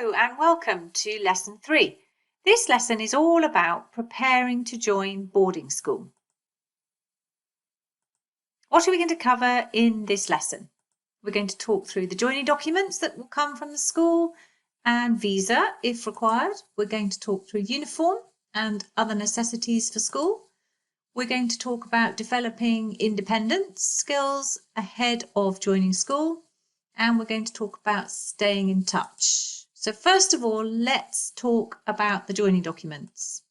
Hello and welcome to lesson 3. This lesson is all about preparing to join boarding school. What are we going to cover in this lesson? We're going to talk through the joining documents that will come from the school and visa if required. We're going to talk through uniform and other necessities for school. We're going to talk about developing independence skills ahead of joining school. And we're going to talk about staying in touch. So first of all, let's talk about the joining documents.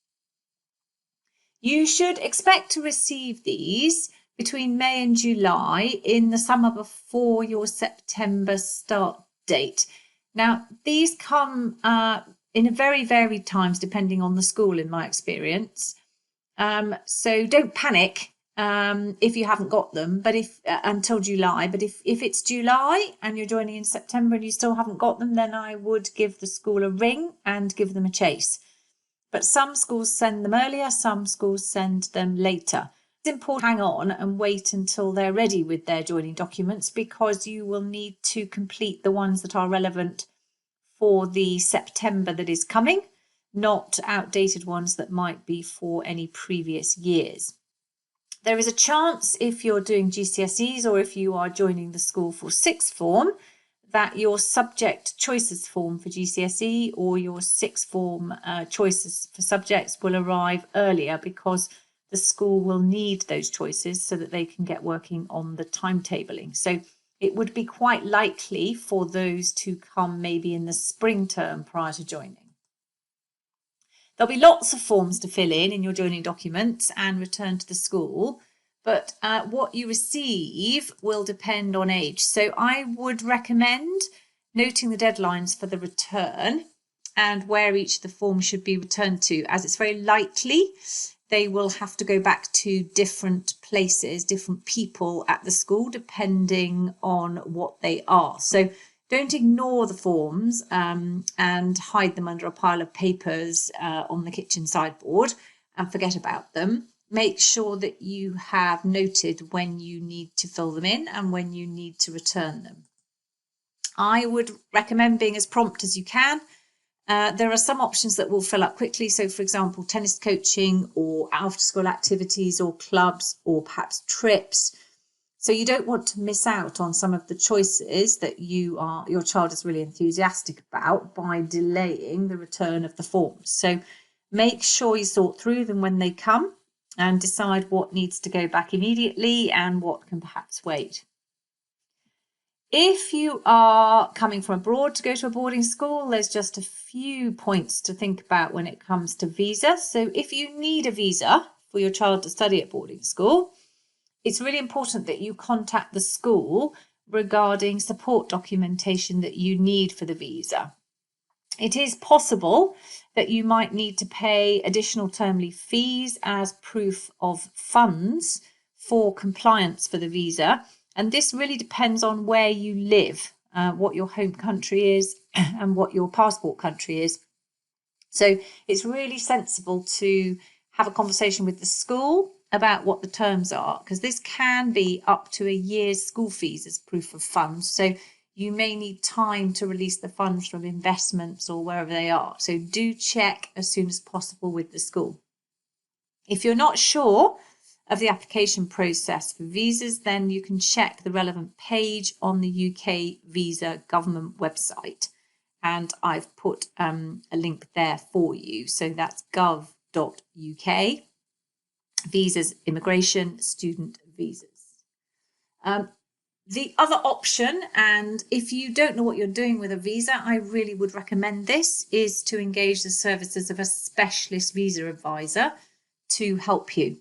You should expect to receive these between May and July in the summer before your September start date. Now, these come in a very varied times depending on the school in my experience. So don't panic if you haven't got them, but until July. But if it's July and you're joining in September and you still haven't got them, then I would give the school a ring and give them a chase. But some schools send them earlier, some schools send them later. It's important to hang on and wait until they're ready with their joining documents, because you will need to complete the ones that are relevant for the September that is coming, not outdated ones that might be for any previous years. There is a chance, if you're doing GCSEs or if you are joining the school for sixth form, that your subject choices form for GCSE or your sixth form choices for subjects will arrive earlier, because the school will need those choices so that they can get working on the timetabling. So it would be quite likely for those to come maybe in the spring term prior to joining. There'll be lots of forms to fill in your joining documents and return to the school, but what you receive will depend on age. So I would recommend noting the deadlines for the return and where each of the forms should be returned to, as it's very likely they will have to go back to different places, different people at the school, depending on what they are. So don't ignore the forms and hide them under a pile of papers on the kitchen sideboard and forget about them. Make sure that you have noted when you need to fill them in and when you need to return them. I would recommend being as prompt as you can. There are some options that will fill up quickly. So, for example, tennis coaching or after-school activities or clubs or perhaps trips. So you don't want to miss out on some of the choices that your child is really enthusiastic about by delaying the return of the forms. So make sure you sort through them when they come and decide what needs to go back immediately and what can perhaps wait. If you are coming from abroad to go to a boarding school, there's just a few points to think about when it comes to visa. So if you need a visa for your child to study at boarding school, it's really important that you contact the school regarding support documentation that you need for the visa. It is possible that you might need to pay additional term leave fees as proof of funds for compliance for the visa. And this really depends on where you live, what your home country is and what your passport country is. So it's really sensible to have a conversation with the school about what the terms are, because this can be up to a year's school fees as proof of funds. So you may need time to release the funds from investments or wherever they are. So do check as soon as possible with the school. If you're not sure of the application process for visas, then you can check the relevant page on the UK visa government website. And I've put a link there for you. So that's gov.uk. Visas, immigration, student visas. The other option, and if you don't know what you're doing with a visa, I really would recommend this, is to engage the services of a specialist visa advisor to help you.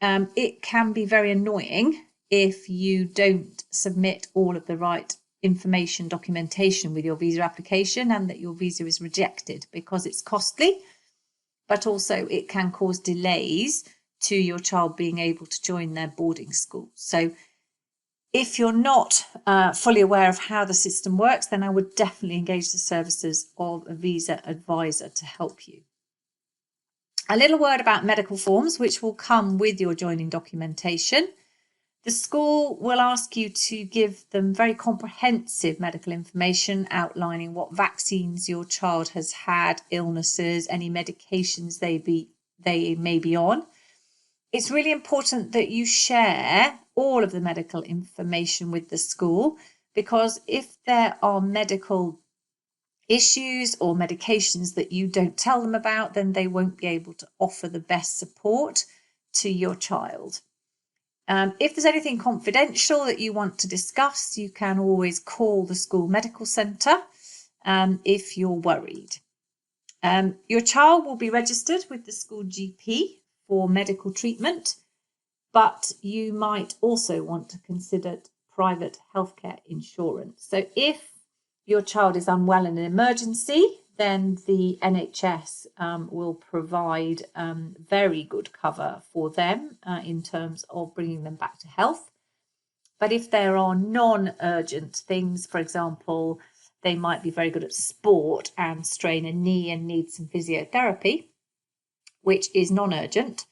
It can be very annoying if you don't submit all of the right information documentation with your visa application and that your visa is rejected, because it's costly, but also it can cause delays to your child being able to join their boarding school. So if you're not fully aware of how the system works, then I would definitely engage the services of a visa advisor to help you. A little word about medical forms, which will come with your joining documentation. The school will ask you to give them very comprehensive medical information outlining what vaccines your child has had, illnesses, any medications they may be on. It's really important that you share all of the medical information with the school, because if there are medical issues or medications that you don't tell them about, then they won't be able to offer the best support to your child. If there's anything confidential that you want to discuss, you can always call the school medical centre if you're worried. Your child will be registered with the school GP for medical treatment, but you might also want to consider private healthcare insurance. So if your child is unwell in an emergency, then the NHS will provide very good cover for them in terms of bringing them back to health. But if there are non-urgent things, for example, they might be very good at sport and strain a knee and need some physiotherapy, which is non-urgent.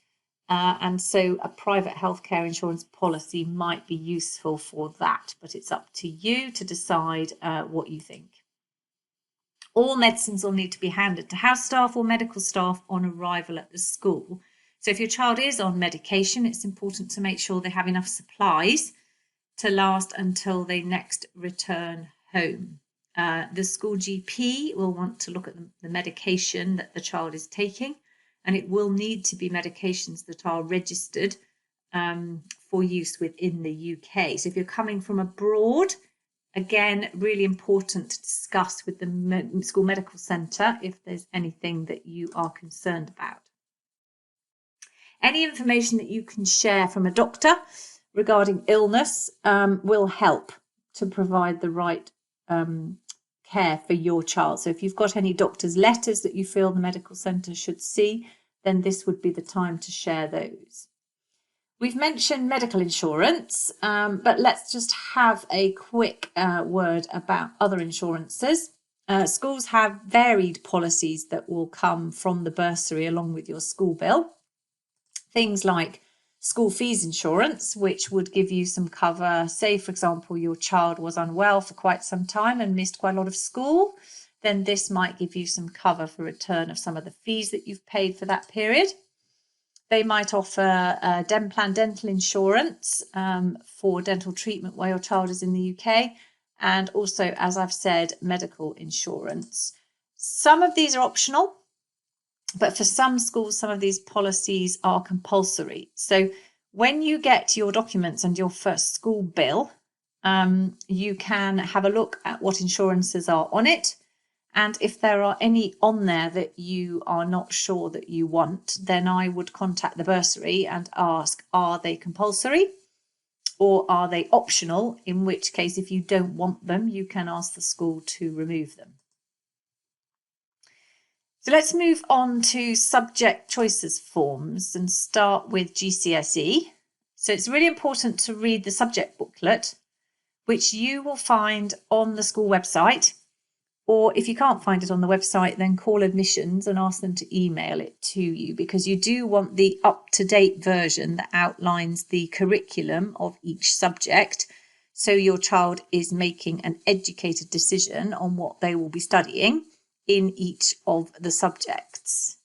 And so a private healthcare insurance policy might be useful for that, but it's up to you to decide what you think. All medicines will need to be handed to house staff or medical staff on arrival at the school. So if your child is on medication, it's important to make sure they have enough supplies to last until they next return home. The school GP will want to look at the medication that the child is taking, and it will need to be medications that are registered for use within the UK. So if you're coming from abroad, again, really important to discuss with the school medical centre if there's anything that you are concerned about. Any information that you can share from a doctor regarding illness will help to provide the right care for your child. So if you've got any doctor's letters that you feel the medical centre should see, then this would be the time to share those. We've mentioned medical insurance, but let's just have a quick word about other insurances. Schools have varied policies that will come from the bursary along with your school bill. Things like school fees insurance, which would give you some cover. Say, for example, your child was unwell for quite some time and missed quite a lot of school, then this might give you some cover for return of some of the fees that you've paid for that period. They might offer dental insurance for dental treatment while your child is in the UK, and also, as I've said, medical insurance. Some of these are optional, but for some schools, some of these policies are compulsory. So when you get your documents and your first school bill, you can have a look at what insurances are on it. And if there are any on there that you are not sure that you want, then I would contact the bursary and ask, are they compulsory or are they optional? In which case, if you don't want them, you can ask the school to remove them. So let's move on to subject choices forms and start with GCSE. So it's really important to read the subject booklet, which you will find on the school website. Or if you can't find it on the website, then call admissions and ask them to email it to you, because you do want the up-to-date version that outlines the curriculum of each subject. So your child is making an educated decision on what they will be studying in each of the subjects.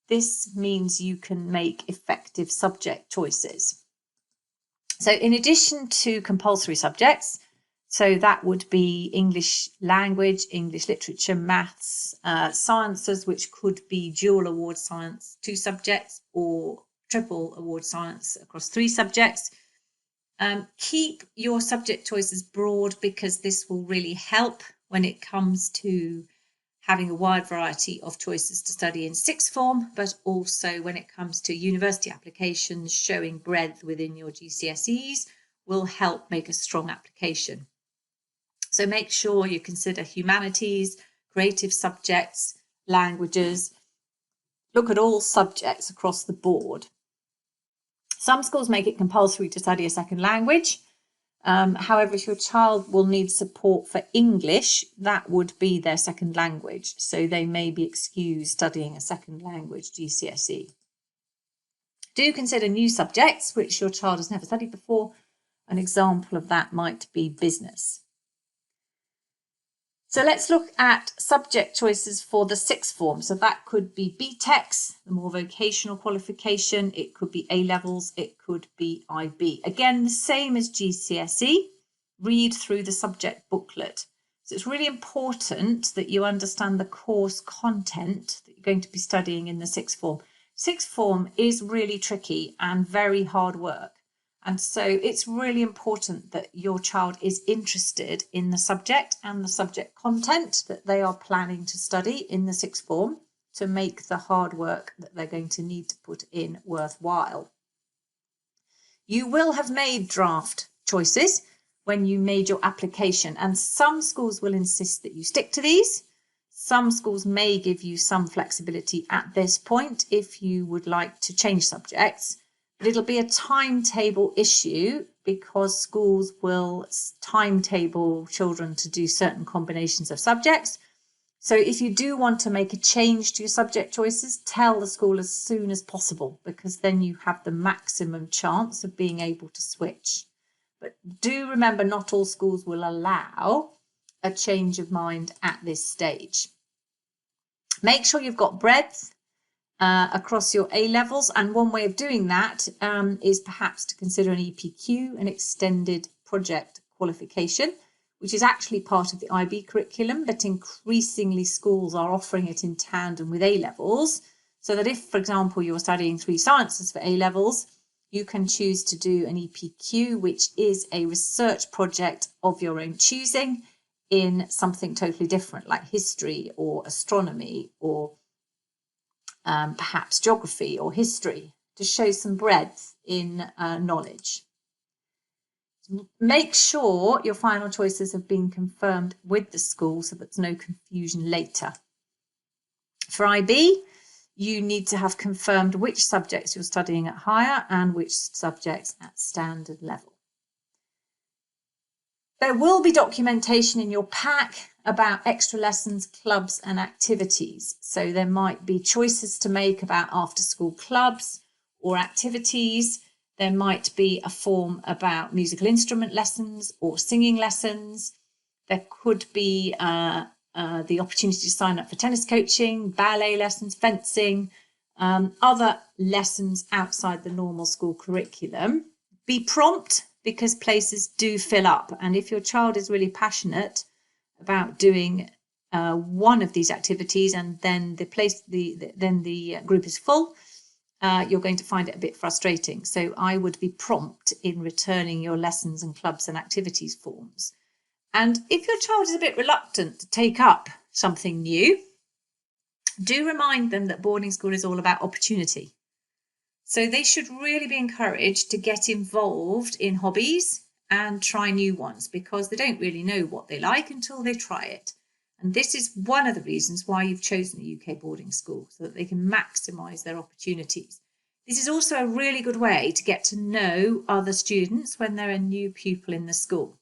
This means you can make effective subject choices. So in addition to compulsory subjects, so that would be English language, English literature, maths, sciences, which could be dual award science, 2 subjects, or triple award science across 3 subjects. Keep your subject choices broad, because this will really help when it comes to having a wide variety of choices to study in sixth form, but also when it comes to university applications, showing breadth within your GCSEs will help make a strong application. So make sure you consider humanities, creative subjects, languages. Look at all subjects across the board. Some schools make it compulsory to study a second language. However, if your child will need support for English, that would be their second language. So they may be excused studying a second language GCSE. Do consider new subjects which your child has never studied before, An example of that might be business. So let's look at subject choices for the sixth form. So that could be BTECs, the more vocational qualification. It could be A-levels. It could be IB. Again, the same as GCSE. Read through the subject booklet. So it's really important that you understand the course content that you're going to be studying in the sixth form. Sixth form is really tricky and very hard work. And so it's really important that your child is interested in the subject and the subject content that they are planning to study in the sixth form to make the hard work that they're going to need to put in worthwhile. You will have made draft choices when you made your application, and some schools will insist that you stick to these. Some schools may give you some flexibility at this point if you would like to change subjects. But it'll be a timetable issue because schools will timetable children to do certain combinations of subjects. So if you do want to make a change to your subject choices, tell the school as soon as possible, because then you have the maximum chance of being able to switch. But do remember, not all schools will allow a change of mind at this stage. Make sure you've got breadth across your A-levels, and one way of doing that is perhaps to consider an EPQ, an extended project qualification, which is actually part of the IB curriculum, but increasingly schools are offering it in tandem with A-levels, so that if, for example, you're studying 3 sciences for A-levels, you can choose to do an EPQ, which is a research project of your own choosing in something totally different, like history or astronomy or perhaps geography or history, to show some breadth in knowledge. Make sure your final choices have been confirmed with the school so that there's no confusion later. For IB, you need to have confirmed which subjects you're studying at higher and which subjects at standard level. There will be documentation in your pack about extra lessons, clubs and activities. So there might be choices to make about after-school clubs or activities. There might be a form about musical instrument lessons or singing lessons. There could be the opportunity to sign up for tennis coaching, ballet lessons, fencing, other lessons outside the normal school curriculum. Be prompt, because places do fill up. And if your child is really passionate about doing one of these activities and then the group is full, you're going to find it a bit frustrating. So I would be prompt in returning your lessons and clubs and activities forms. And if your child is a bit reluctant to take up something new, do remind them that boarding school is all about opportunity. So they should really be encouraged to get involved in hobbies and try new ones, because they don't really know what they like until they try it. And this is one of the reasons why you've chosen a UK boarding school, so that they can maximise their opportunities. This is also a really good way to get to know other students when they're a new pupil in the school.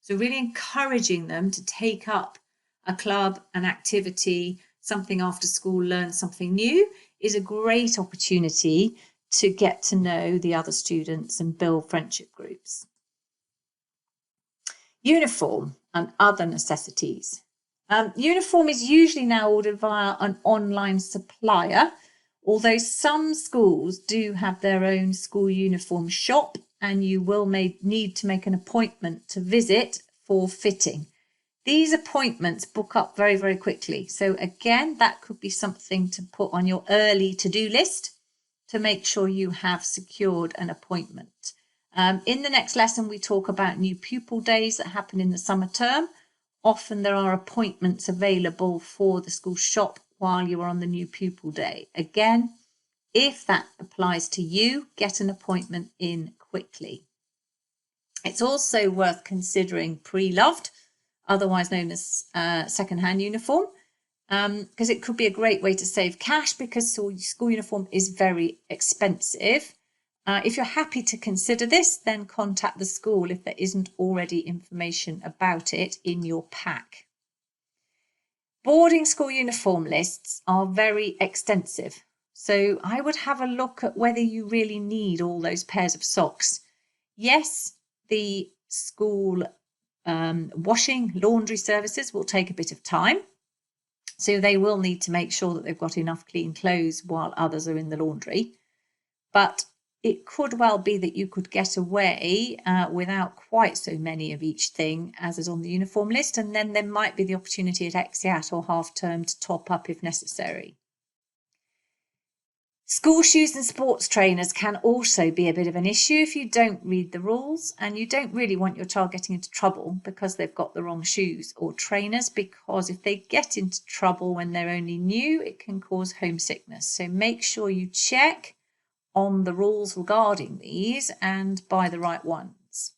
So really encouraging them to take up a club, an activity, something after school, learn something new, is a great opportunity to get to know the other students and build friendship groups. Uniform and other necessities. Uniform is usually now ordered via an online supplier, although some schools do have their own school uniform shop, and you will need to make an appointment to visit for fitting. These appointments book up very, very quickly. So again, that could be something to put on your early to-do list to make sure you have secured an appointment. In the next lesson, we talk about new pupil days that happen in the summer term. Often there are appointments available for the school shop while you are on the new pupil day. Again, if that applies to you, get an appointment in quickly. It's also worth considering pre-loved, otherwise known as second-hand uniform, because it could be a great way to save cash, because school uniform is very expensive. If you're happy to consider this, then contact the school if there isn't already information about it in your pack. Boarding school uniform lists are very extensive, so I would have a look at whether you really need all those pairs of socks. Yes, the school washing, laundry services will take a bit of time. So they will need to make sure that they've got enough clean clothes while others are in the laundry. But it could well be that you could get away without quite so many of each thing as is on the uniform list. And then there might be the opportunity at exeat or half term to top up if necessary. School shoes and sports trainers can also be a bit of an issue if you don't read the rules, and you don't really want your child getting into trouble because they've got the wrong shoes or trainers, because if they get into trouble when they're only new, it can cause homesickness. So make sure you check on the rules regarding these and buy the right ones.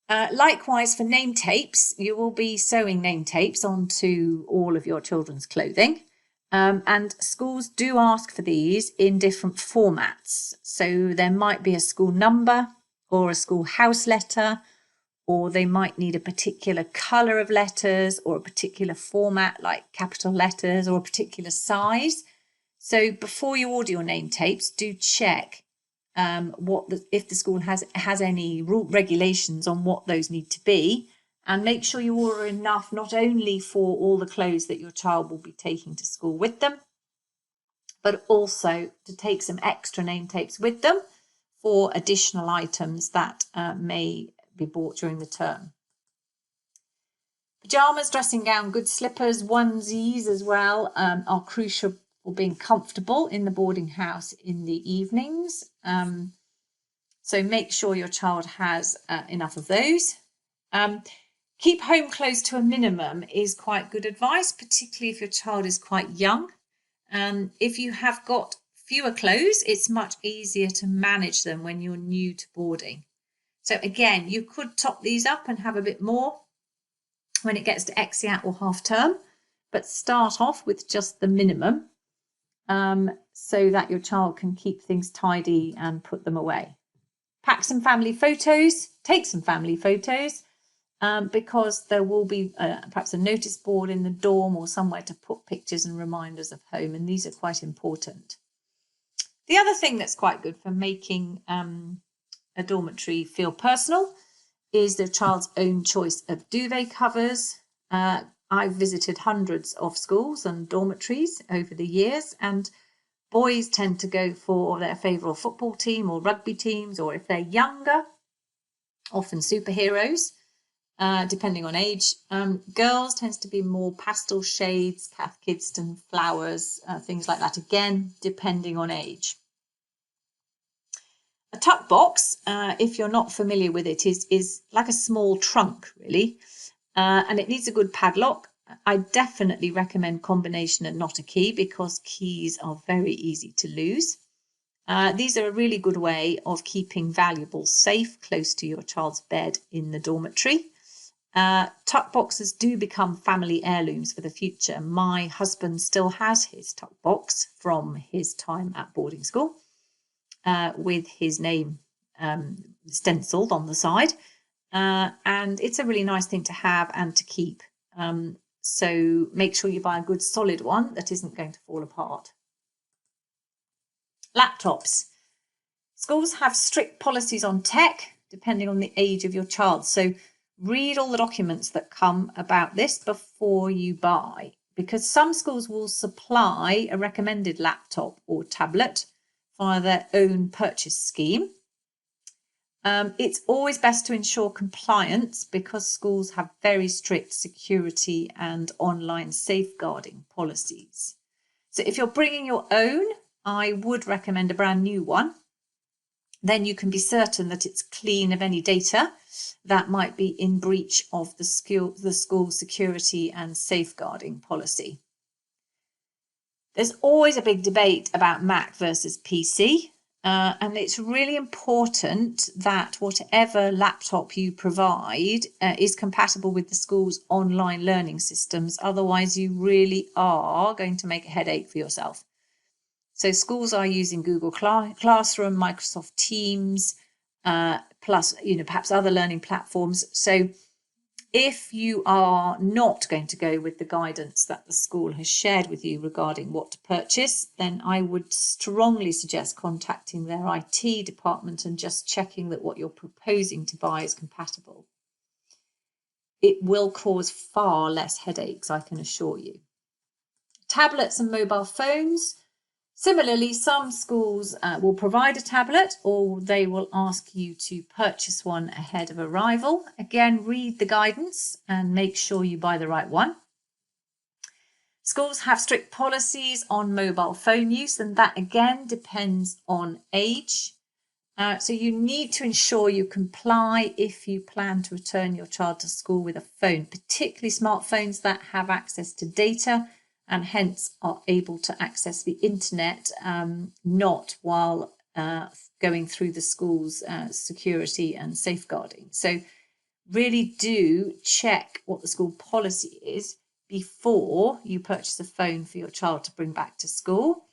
Likewise, for name tapes, you will be sewing name tapes onto all of your children's clothing. And schools do ask for these in different formats. So there might be a school number or a school house letter, or they might need a particular colour of letters or a particular format like capital letters or a particular size. So before you order your name tapes, do check if the school has any regulations on what those need to be. And make sure you order enough, not only for all the clothes that your child will be taking to school with them, but also to take some extra name tapes with them for additional items that may be bought during the term. Pyjamas, dressing gown, good slippers, onesies as well are crucial for being comfortable in the boarding house in the evenings. So make sure your child has enough of those. Keep home clothes to a minimum is quite good advice, particularly if your child is quite young. If you have got fewer clothes, it's much easier to manage them when you're new to boarding. So again, you could top these up and have a bit more when it gets to exeat or half term, but start off with just the minimum so that your child can keep things tidy and put them away. Pack some family photos, take some family photos. Because there will be perhaps a notice board in the dorm or somewhere to put pictures and reminders of home, and these are quite important. The other thing that's quite good for making a dormitory feel personal is the child's own choice of duvet covers. I've visited hundreds of schools and dormitories over the years, and boys tend to go for their favourite football team or rugby teams, or if they're younger, often superheroes. Depending on age. Girls tends to be more pastel shades, Cath Kidston flowers, things like that, again, depending on age. A tuck box, if you're not familiar with it, is like a small trunk, really, and it needs a good padlock. I definitely recommend combination and not a key, because keys are very easy to lose. These are a really good way of keeping valuables safe close to your child's bed in the dormitory. Tuck boxes do become family heirlooms for the future. My husband still has his tuck box from his time at boarding school with his name stenciled on the side. And it's a really nice thing to have and to keep. So make sure you buy a good solid one that isn't going to fall apart. Laptops. Schools have strict policies on tech depending on the age of your child. So read all the documents that come about this before you buy, because some schools will supply a recommended laptop or tablet via their own purchase scheme. It's always best to ensure compliance, because schools have very strict security and online safeguarding policies. So if you're bringing your own, I would recommend a brand new one. Then you can be certain that it's clean of any data that might be in breach of the school security and safeguarding policy. There's always a big debate about Mac versus PC, and it's really important that whatever laptop you provide is compatible with the school's online learning systems. Otherwise, you really are going to make a headache for yourself. So schools are using Google Classroom, Microsoft Teams, plus perhaps other learning platforms. So If you are not going to go with the guidance that the school has shared with you regarding what to purchase, then I would strongly suggest contacting their IT department and just checking that what you're proposing to buy is compatible. It will cause far less headaches, I can assure you. Tablets and mobile phones. Similarly, some schools will provide a tablet, or they will ask you to purchase one ahead of arrival. Again, read the guidance and make sure you buy the right one. Schools have strict policies on mobile phone use, and that again depends on age. So you need to ensure you comply if you plan to return your child to school with a phone, particularly smartphones that have access to data and hence are able to access the internet, not while going through the school's security and safeguarding. So really do check what the school policy is before you purchase a phone for your child to bring back to school.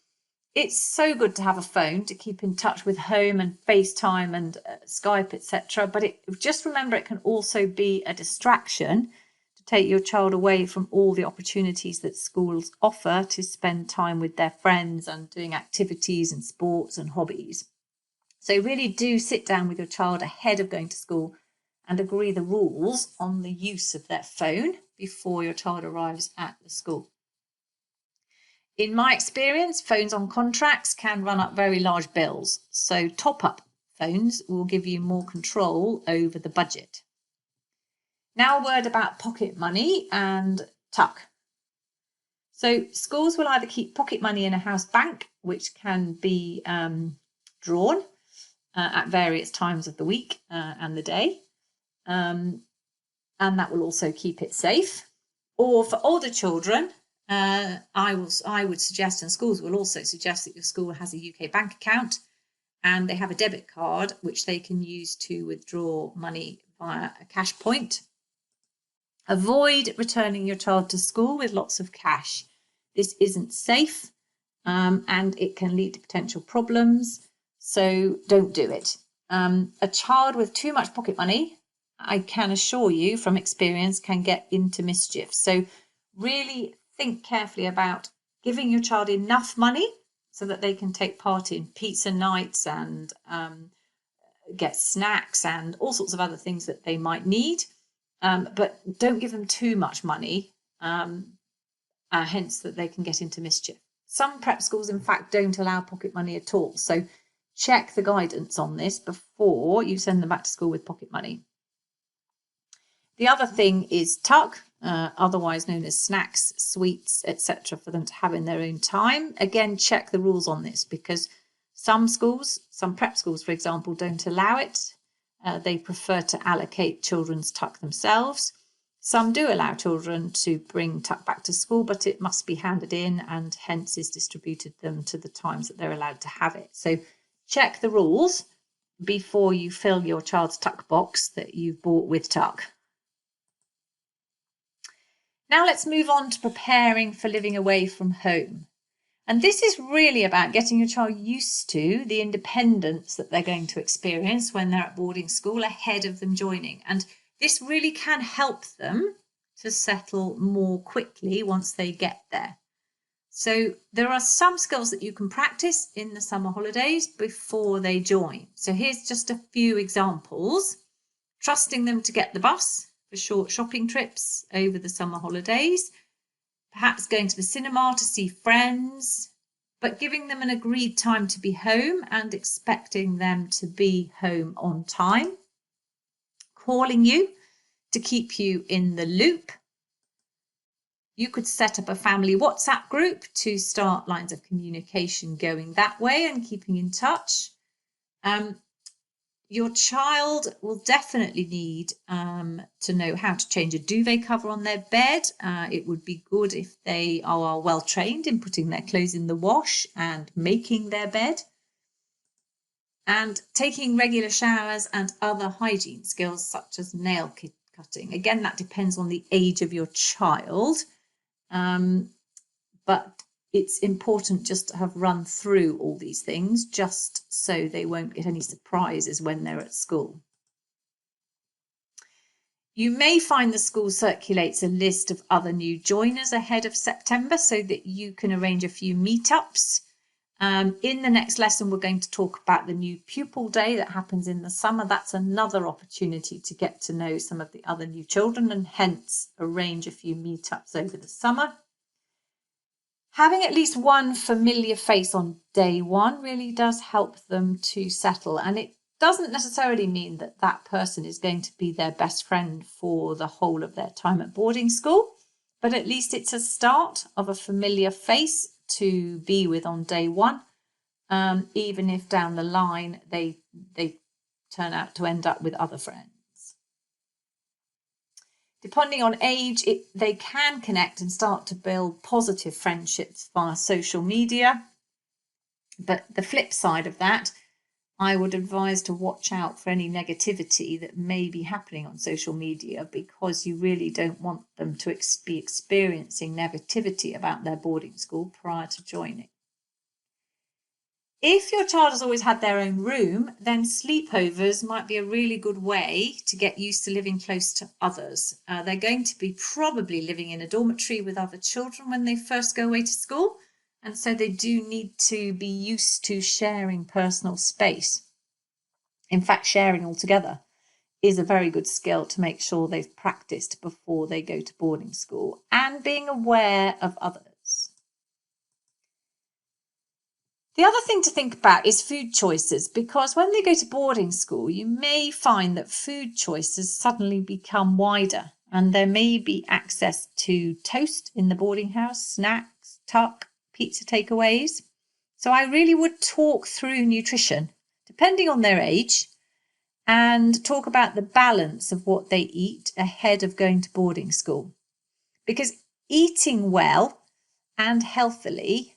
It's so good to have a phone to keep in touch with home and FaceTime and Skype, etc. But just remember, it can also be a distraction to take your child away from all the opportunities that schools offer to spend time with their friends and doing activities and sports and hobbies. So really do sit down with your child ahead of going to school and agree the rules on the use of their phone before your child arrives at the school. In my experience, phones on contracts can run up very large bills, so top-up phones will give you more control over the budget. Now a word about pocket money and tuck. So schools will either keep pocket money in a house bank, which can be drawn at various times of the week and the day, and that will also keep it safe. Or for older children, I would suggest, and schools will also suggest, that your school has a UK bank account and they have a debit card which they can use to withdraw money via a cash point. Avoid returning your child to school with lots of cash. This isn't safe and it can lead to potential problems, so don't do it. A child with too much pocket money, I can assure you from experience, can get into mischief. So really think carefully about giving your child enough money so that they can take part in pizza nights and get snacks and all sorts of other things that they might need. But don't give them too much money, hence that they can get into mischief. Some prep schools, in fact, don't allow pocket money at all. So check the guidance on this before you send them back to school with pocket money. The other thing is tuck, otherwise known as snacks, sweets, etc., for them to have in their own time. Again, check the rules on this because some schools, some prep schools, for example, don't allow it. They prefer to allocate children's tuck themselves. Some do allow children to bring tuck back to school, but it must be handed in and hence is distributed them to the times that they're allowed to have it. So check the rules before you fill your child's tuck box that you've bought with tuck. Now let's move on to preparing for living away from home. And this is really about getting your child used to the independence that they're going to experience when they're at boarding school ahead of them joining. And this really can help them to settle more quickly once they get there. So there are some skills that you can practice in the summer holidays before they join. So here's just a few examples. Trusting them to get the bus for short shopping trips over the summer holidays, perhaps going to the cinema to see friends, but giving them an agreed time to be home and expecting them to be home on time, calling you to keep you in the loop. You could set up a family WhatsApp group to start lines of communication going that way and keeping in touch. Your child will definitely need to know how to change a duvet cover on their bed. It would be good if they are well trained in putting their clothes in the wash and making their bed. And taking regular showers and other hygiene skills such as nail cutting. Again, that depends on the age of your child, but it's important just to have run through all these things just so they won't get any surprises when they're at school. You may find the school circulates a list of other new joiners ahead of September so that you can arrange a few meetups. In the next lesson, we're going to talk about the new pupil day that happens in the summer. That's another opportunity to get to know some of the other new children and hence arrange a few meetups over the summer. Having at least one familiar face on day one really does help them to settle, and it doesn't necessarily mean that that person is going to be their best friend for the whole of their time at boarding school, but at least it's a start of a familiar face to be with on day one, even if down the line they turn out to end up with other friends. Depending on age, they can connect and start to build positive friendships via social media. But the flip side of that, I would advise to watch out for any negativity that may be happening on social media, because you really don't want them to be experiencing negativity about their boarding school prior to joining. If your child has always had their own room, then sleepovers might be a really good way to get used to living close to others. They're going to be probably living in a dormitory with other children when they first go away to school, and so they do need to be used to sharing personal space. In fact, sharing altogether is a very good skill to make sure they've practiced before they go to boarding school, and being aware of others. The other thing to think about is food choices, because when they go to boarding school, you may find that food choices suddenly become wider, and there may be access to toast in the boarding house, snacks, tuck, pizza takeaways. So I really would talk through nutrition, depending on their age, and talk about the balance of what they eat ahead of going to boarding school. Because eating well and healthily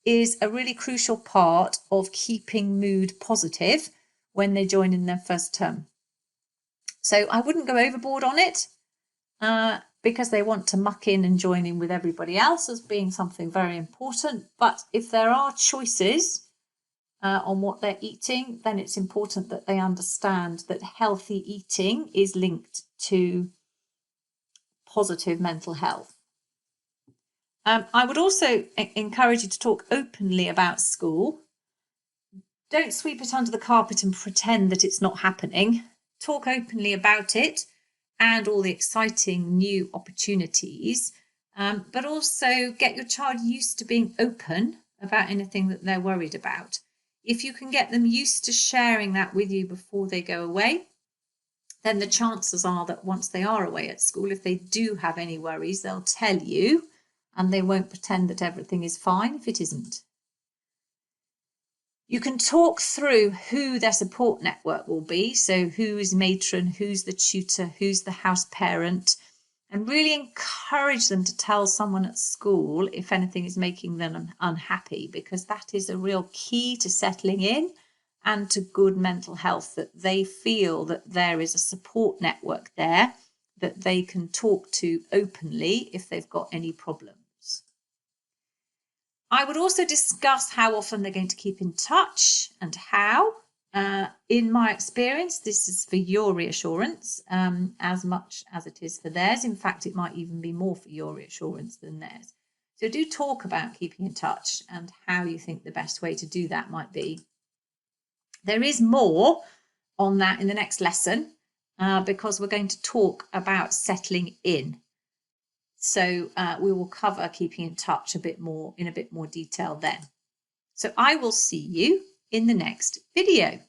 is a really crucial part of keeping mood positive when they join in their first term. So I wouldn't go overboard on it because they want to muck in and join in with everybody else as being something very important. But if there are choices on what they're eating, then it's important that they understand that healthy eating is linked to positive mental health. I would also encourage you to talk openly about school. Don't sweep it under the carpet and pretend that it's not happening. Talk openly about it and all the exciting new opportunities, but also get your child used to being open about anything that they're worried about. If you can get them used to sharing that with you before they go away, then the chances are that once they are away at school, if they do have any worries, they'll tell you, and they won't pretend that everything is fine if it isn't. You can talk through who their support network will be, so who's matron, who's the tutor, who's the house parent, and really encourage them to tell someone at school if anything is making them unhappy, because that is a real key to settling in and to good mental health, that they feel that there is a support network there that they can talk to openly if they've got any problems. I would also discuss how often they're going to keep in touch and how. In my experience, this is for your reassurance as much as it is for theirs. In fact, it might even be more for your reassurance than theirs. So do talk about keeping in touch and how you think the best way to do that might be. There is more on that in the next lesson because we're going to talk about settling in. So we will cover keeping in touch in a bit more detail then. So I will see you in the next video.